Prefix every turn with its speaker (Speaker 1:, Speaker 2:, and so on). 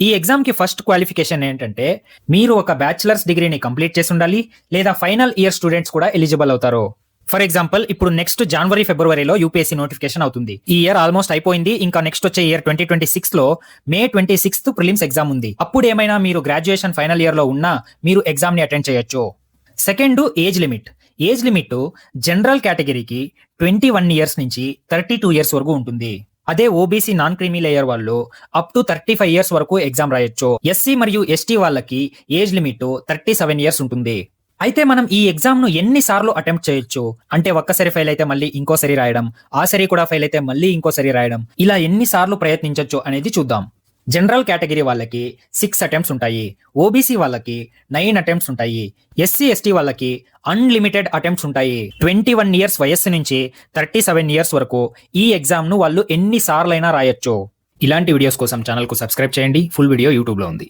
Speaker 1: ఈ ఎగ్జామ్ కి first qualification ఏంటంటే మీరు ఒక బ్యాచిలర్స్ డిగ్రీని కంప్లీట్ చేసి ఉండాలి, లేదా ఫైనల్ ఇయర్ స్టూడెంట్స్ కూడా ఎలిజిబుల్ అవుతారు. ఫర్ ఎగ్జాంపుల్ ఇప్పుడు నెక్స్ట్ జనవరి ఫిబ్రవరిలో యూపీఎస్సీ నోటిఫికేషన్ అవుతుంది. ఈ ఇయర్ ఆల్మోస్ట్ అయిపోయింది. ఇంకా నెక్స్ట్ వచ్చే ఇయర్ 2026 లో మే 26th ప్రిలిమ్స్ ఎగ్జామ్ ఉంది. అప్పుడు ఏమైనా మీరు గ్రాడ్యుయేషన్ ఫైనల్ ఇయర్ లో ఉన్నా మీరు ఎగ్జామ్ ని అటెండ్ చేయొచ్చు. Second, age limit. Age limit general కేటగిరీకి 21 ఇయర్స్ నుంచి 32 ఇయర్స్ వరకు ఉంటుంది. అదే ఓబీసీ నాన్ క్రీమీ లేయర్ వాళ్ళు అప్ టు 35 ఇయర్స్ వరకు ఎగ్జామ్ రాయొచ్చు. ఎస్సీ మరియు ఎస్టీ వాళ్ళకి ఏజ్ లిమిట్ 37 ఇయర్స్ ఉంటుంది. అయితే మనం ఈ ఎగ్జామ్ ను ఎన్నిసార్లు అటెంప్ట్ చేయొచ్చు అంటే ఒక్కసారి ఫెయిల్ అయితే మళ్ళీ ఇంకోసారి రాయడం, ఆ సరి కూడా ఫెయిల్ అయితే మళ్ళీ ఇంకోసారి రాయడం, ఇలా ఎన్నిసార్లు ప్రయత్నించొచ్చు అనేది చూద్దాం. జనరల్ కేటగిరీ వాళ్ళకి 6 అటెంప్ట్స్ ఉంటాయి, ఓబీసీ వాళ్ళకి 9 అటెంప్ట్స్ ఉంటాయి, ఎస్సీ ఎస్టీ వాళ్ళకి అన్లిమిటెడ్ అటెంప్ట్స్ ఉంటాయి. 21 ఇయర్స్ వయస్సు నుంచి 37 ఇయర్స్ వరకు ఈ ఎగ్జామ్ ను వాళ్ళు ఎన్నిసార్లైనా రాయొచ్చు. ఇలాంటి వీడియోస్ కోసం ఛానల్ కు సబ్స్క్రైబ్ చేయండి. ఫుల్ వీడియో యూట్యూబ్ లో ఉంది.